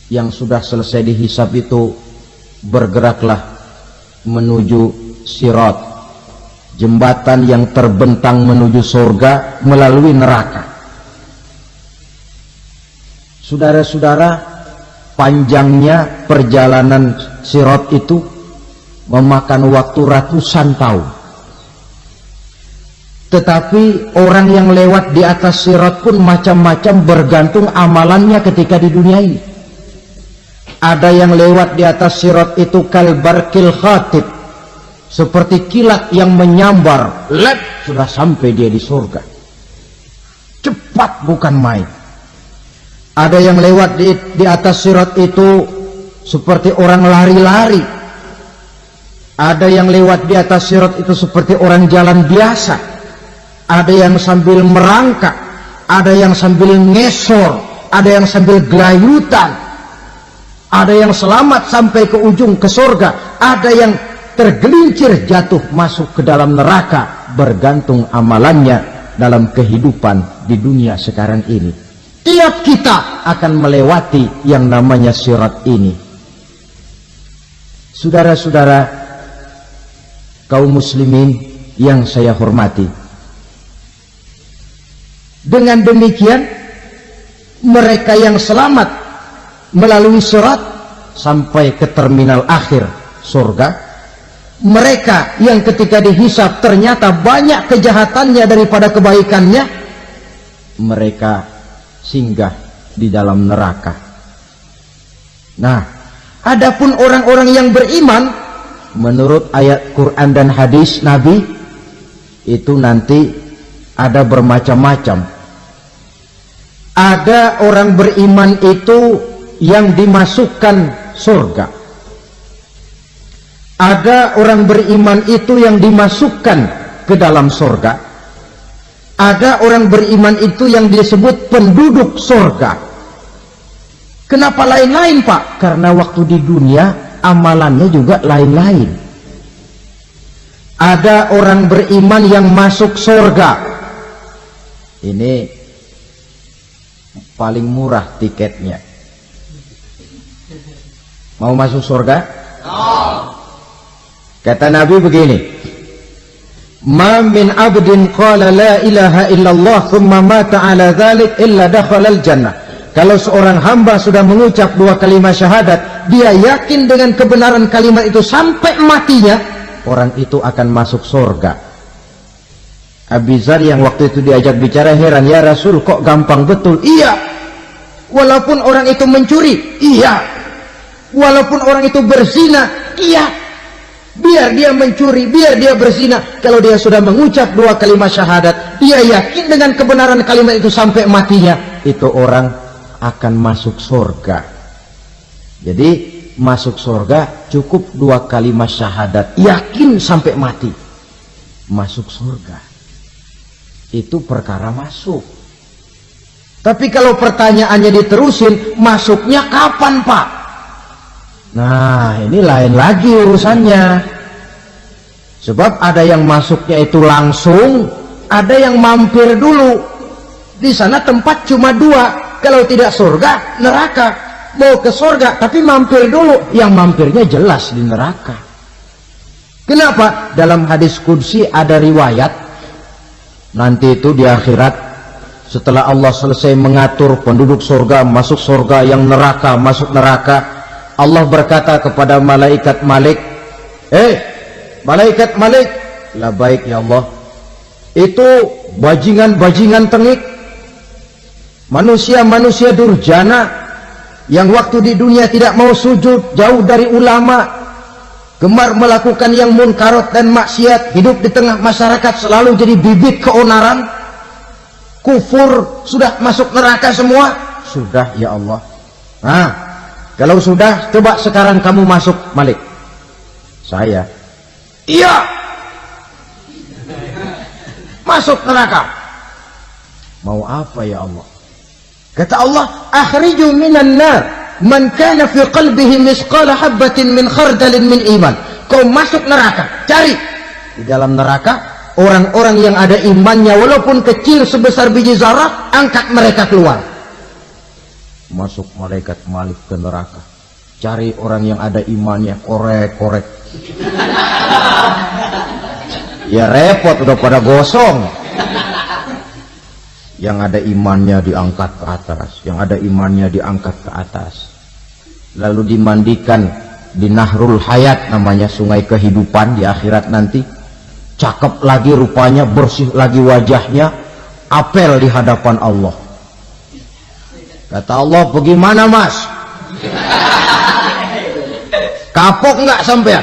yang sudah selesai dihisab itu bergeraklah menuju sirat, jembatan yang terbentang menuju surga melalui neraka. Saudara-saudara, panjangnya perjalanan sirat itu memakan waktu ratusan tahun. Tetapi orang yang lewat di atas sirat pun macam-macam, bergantung amalannya ketika di dunia ini. Ada yang lewat di atas sirat itu kalbarkil khatib, seperti kilat yang menyambar, sudah sampai dia di surga. Cepat bukan main. Ada yang lewat di atas sirat itu seperti orang lari-lari. Ada yang lewat di atas sirat itu seperti orang jalan biasa. Ada yang sambil merangkak, ada yang sambil ngesor, ada yang sambil gelayutan, ada yang selamat sampai ke ujung ke surga, ada yang tergelincir jatuh masuk ke dalam neraka, bergantung amalannya dalam kehidupan di dunia sekarang ini. Tiap kita akan melewati yang namanya sirat ini. Saudara-saudara kaum muslimin yang saya hormati, dengan demikian mereka yang selamat melalui sirat sampai ke terminal akhir surga, mereka yang ketika dihisab ternyata banyak kejahatannya daripada kebaikannya, mereka singgah di dalam neraka. Nah, adapun orang-orang yang beriman menurut ayat Quran dan hadis Nabi itu nanti ada bermacam-macam. Ada orang beriman itu yang dimasukkan surga. Ada orang beriman itu yang dimasukkan ke dalam surga. Ada orang beriman itu yang disebut penduduk surga. Kenapa lain-lain, Pak? Karena waktu di dunia amalannya juga lain-lain. Ada orang beriman yang masuk surga. Ini paling murah tiketnya. Mau masuk surga? Kata Nabi begini, ma min abdin qala la ilaha illallah thumma mata ala dhalik illa dakhalal jannah. Kalau seorang hamba sudah mengucap dua kalimat syahadat, dia yakin dengan kebenaran kalimat itu sampai matinya, orang itu akan masuk surga. Abi Dzar yang waktu itu diajak bicara heran, ya Rasul kok gampang betul? Iya. Walaupun orang itu mencuri, iya. Walaupun orang itu berzina, iya. Biar dia mencuri, biar dia berzina, kalau dia sudah mengucap dua kalimat syahadat, dia yakin dengan kebenaran kalimat itu sampai matinya, itu orang akan masuk surga. Jadi masuk surga cukup dua kalimat syahadat, yakin sampai mati, masuk surga. Itu perkara masuk. Tapi kalau pertanyaannya diterusin, masuknya kapan, Pak? Nah, ini lain lagi urusannya. Sebab ada yang masuknya itu langsung, ada yang mampir dulu. Di sana tempat cuma dua, kalau tidak surga, neraka. Mau ke surga, tapi mampir dulu. Yang mampirnya jelas di neraka. Kenapa? Dalam hadis qudsi ada riwayat, nanti itu di akhirat, setelah Allah selesai mengatur penduduk surga masuk surga, yang neraka masuk neraka, Allah berkata kepada malaikat Malik, malaikat Malik, labaik ya Allah, itu bajingan-bajingan tengik, manusia-manusia durjana yang waktu di dunia tidak mau sujud, jauh dari ulama, gemar melakukan yang munkarat dan maksiat, hidup di tengah masyarakat selalu jadi bibit keonaran, kufur, sudah masuk neraka semua. Sudah ya Allah. Nah, kalau sudah, coba sekarang kamu masuk, Malik. Saya, iya, masuk neraka. Mau apa ya Allah? Kata Allah, akhriju minan nar man kana fi qalbihi misqala habatin min khardalin min iman. Kau masuk neraka, cari di dalam neraka orang-orang yang ada imannya walaupun kecil sebesar biji zarah, angkat mereka keluar. Masuk malaikat Malik ke neraka. Cari orang yang ada imannya, korek-korek. Ya repot, udah pada gosong. Yang ada imannya diangkat ke atas, yang ada imannya diangkat ke atas. Lalu dimandikan di Nahrul Hayat, namanya sungai kehidupan di akhirat nanti. Cakep lagi rupanya, bersih lagi wajahnya, apel di hadapan Allah. Kata Allah, bagaimana mas? Kapok nggak sampean?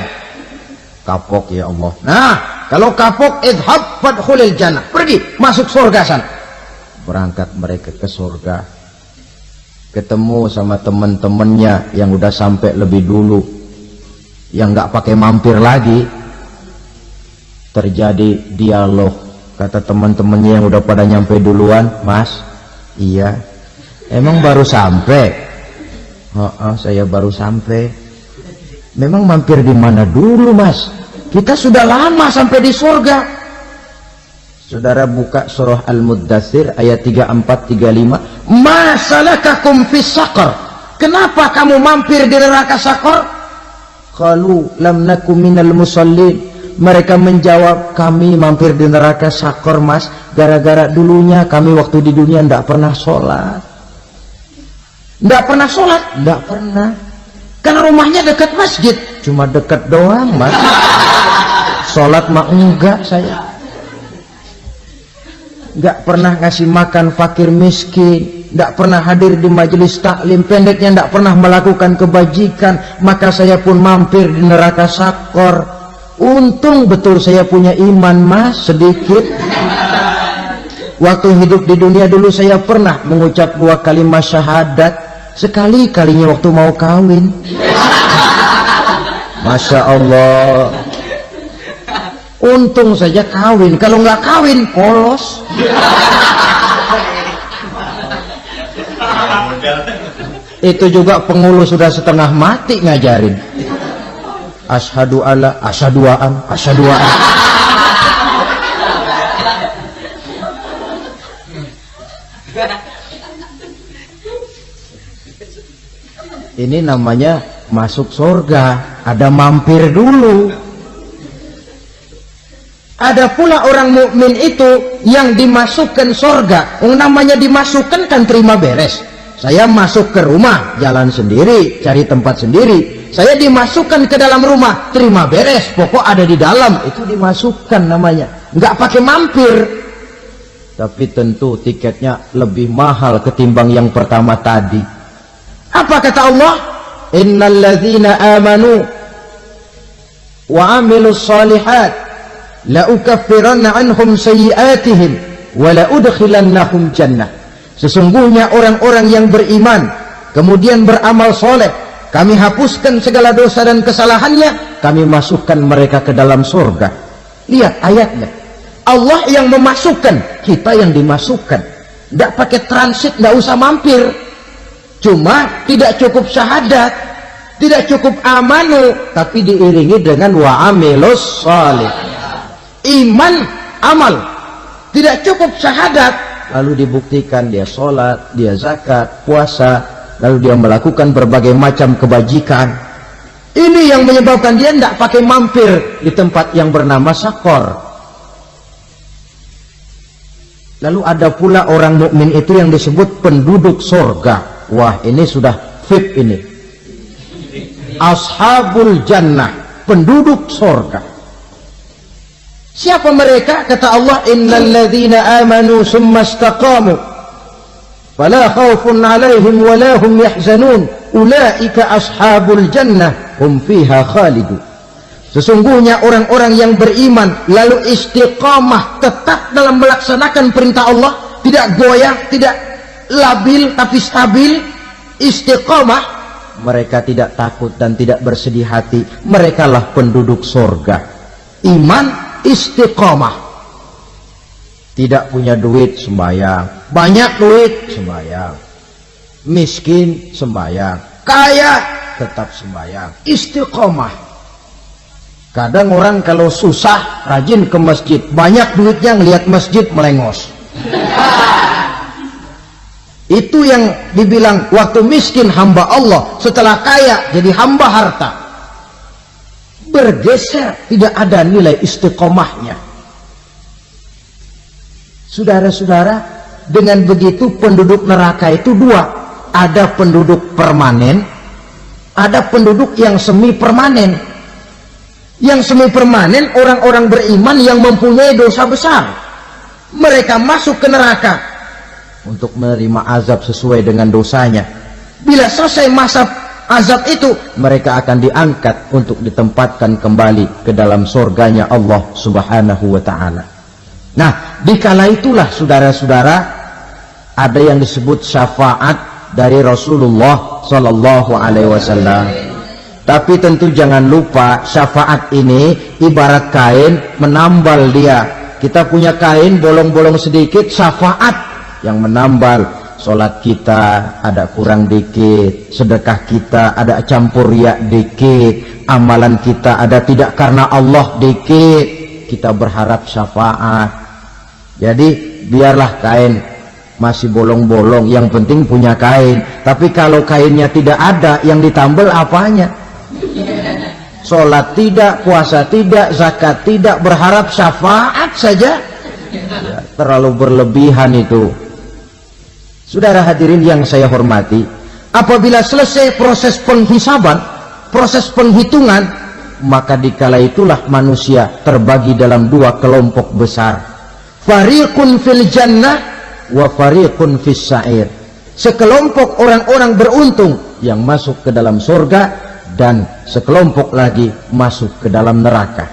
Kapok ya Allah. Nah, kalau kapok, idhab fadkhulil jannah, pergi masuk surga sana. Berangkat mereka ke surga, ketemu sama teman-temannya yang udah sampai lebih dulu, yang nggak pakai mampir lagi. Terjadi dialog. Kata teman-temannya yang udah pada nyampe duluan, mas, iya, emang baru sampai? Saya baru sampai. Memang mampir di mana dulu mas? Kita sudah lama sampai di surga. Saudara buka surah Al-Muddatsir ayat 34-35. Ma salakakum fis saqar? Kenapa kamu mampir di neraka Saqar? Qalu lam nakum minal musallin. Mereka menjawab, kami mampir di neraka Saqar mas, gara-gara dulunya kami waktu di dunia tidak pernah sholat. Tidak pernah sholat? Tidak pernah. Karena rumahnya dekat masjid, cuma dekat doang mas. Sholat mah enggak saya. Enggak pernah ngasih makan fakir miskin, enggak pernah hadir di majelis taklim, pendeknya enggak pernah melakukan kebajikan. Maka saya pun mampir di neraka Saqar. Untung betul saya punya iman mas, sedikit. Waktu hidup di dunia dulu saya pernah mengucap 2 kalimat syahadat. Sekali-kalinya waktu mau kawin. Masya Allah. Untung saja kawin, kalau nggak kawin polos. Itu juga pengurus sudah setengah mati ngajarin. Asyhadu alla, asyaduaan, asyaduaan. Ini namanya masuk surga, ada mampir dulu. Ada pula orang mukmin itu yang dimasukkan surga. Yang namanya dimasukkan kan terima beres. Saya masuk ke rumah, jalan sendiri, cari tempat sendiri. Saya dimasukkan ke dalam rumah, terima beres, pokok ada di dalam, itu dimasukkan namanya. Nggak pakai mampir. Tapi tentu tiketnya lebih mahal ketimbang yang pertama tadi. Apa kata Allah? Innal ladzina amanu wa amilus shalihat la ukaffiranna anhum sayyi'atihim wa la udkhilannahum jannah. Sesungguhnya orang-orang yang beriman kemudian beramal soleh, kami hapuskan segala dosa dan kesalahannya, kami masukkan mereka ke dalam surga. Lihat ayatnya, Allah yang memasukkan, kita yang dimasukkan. Tidak pakai transit, tidak usah mampir. Cuma tidak cukup syahadat, tidak cukup amanu, tapi diiringi dengan wa amilus shalih. Iman, amal. Tidak cukup syahadat, lalu dibuktikan dia sholat, dia zakat, puasa, lalu dia melakukan berbagai macam kebajikan. Ini yang menyebabkan dia tidak pakai mampir di tempat yang bernama Saqar. Lalu ada pula orang mukmin itu yang disebut penduduk surga. Wah, ini sudah VIP ini. Ashabul jannah, penduduk surga. Siapa mereka? Kata Allah, innal ladzina amanu summa istaqamu fala khaufun 'alaihim wa la hum yahzanun ulaika ashabul jannah hum fiha khalidun. Sesungguhnya orang-orang yang beriman lalu istiqamah, tetap dalam melaksanakan perintah Allah, tidak goyah, tidak labil tapi stabil, istiqamah, mereka tidak takut dan tidak bersedih hati. Merekalah penduduk surga. Iman, istiqamah. Tidak punya duit, sembahyang. Banyak duit, sembahyang. Miskin, sembahyang. Kaya, tetap sembahyang. Istiqamah. Kadang orang kalau susah rajin ke masjid, banyak duitnya ngelihat masjid melengos. Itu yang dibilang waktu miskin hamba Allah, setelah kaya jadi hamba harta. Bergeser, tidak ada nilai istiqomahnya. Saudara-saudara, dengan begitu penduduk neraka itu dua. Ada penduduk permanen, ada penduduk yang semi permanen. Yang semi permanen orang-orang beriman yang mempunyai dosa besar. Mereka masuk ke neraka untuk menerima azab sesuai dengan dosanya. Bila selesai masa azab itu, mereka akan diangkat untuk ditempatkan kembali ke dalam surganya Allah Subhanahu wa ta'ala. Nah, dikala itulah saudara-saudara, ada yang disebut syafaat dari Rasulullah Sallallahu Alaihi Wasallam. Tapi tentu jangan lupa, syafaat ini ibarat kain menambal dia. Kita punya kain bolong-bolong sedikit, syafaat yang menambal. Sholat kita ada kurang dikit, sedekah kita ada campur riak dikit, amalan kita ada tidak karena Allah dikit. Kita berharap syafaat. Jadi biarlah kain masih bolong-bolong, yang penting punya kain. Tapi kalau kainnya tidak ada, yang ditambal apanya? Sholat tidak, puasa tidak, zakat tidak, berharap syafaat saja, ya, terlalu berlebihan itu. Saudara hadirin yang saya hormati, apabila selesai proses penghisaban, proses penghitungan, maka dikala itulah manusia terbagi dalam dua kelompok besar. Fariqun fil jannah wa fariqun fis sa'ir. Sekelompok orang-orang beruntung yang masuk ke dalam surga, dan sekelompok lagi masuk ke dalam neraka.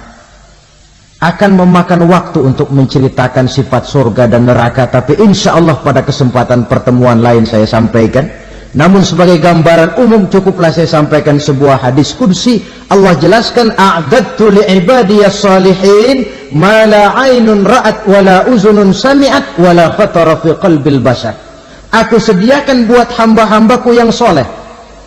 Akan memakan waktu untuk menceritakan sifat surga dan neraka, tapi insya Allah pada kesempatan pertemuan lain saya sampaikan. Namun sebagai gambaran umum cukuplah saya sampaikan sebuah hadis qudsi. Allah jelaskan, a'dadtu li'ibadiyas salihin ma la 'ainun ra'at wa la uzunun sami'at wa la khatara fi qalbil bashar. Aku sediakan buat hamba-hambaku yang soleh,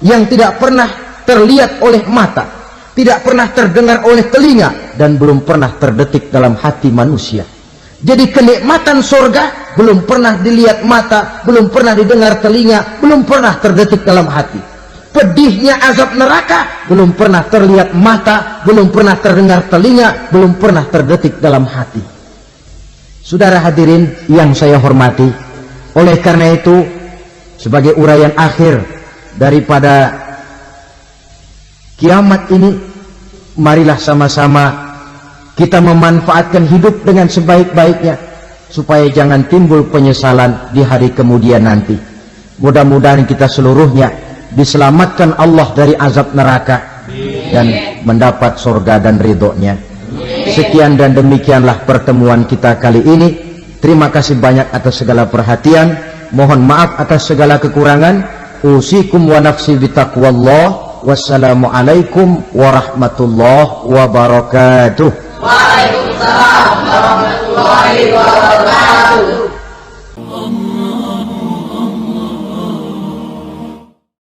yang tidak pernah terlihat oleh mata, tidak pernah terdengar oleh telinga, dan belum pernah terdetik dalam hati manusia. Jadi kenikmatan surga belum pernah dilihat mata, belum pernah didengar telinga, belum pernah terdetik dalam hati. Pedihnya azab neraka belum pernah terlihat mata, belum pernah terdengar telinga, belum pernah terdetik dalam hati. Saudara hadirin yang saya hormati, oleh karena itu sebagai uraian akhir daripada kiamat ini, marilah sama-sama kita memanfaatkan hidup dengan sebaik-baiknya, supaya jangan timbul penyesalan di hari kemudian nanti. Mudah-mudahan kita seluruhnya diselamatkan Allah dari azab neraka dan mendapat surga dan ridhonya. Sekian dan demikianlah pertemuan kita kali ini. Terima kasih banyak atas segala perhatian. Mohon maaf atas segala kekurangan. Usikum wa nafsi bitaqwallah. Wassalamualaikum warahmatullahi wabarakatuh. Waalaikumsalam warahmatullahi wabarakatuh.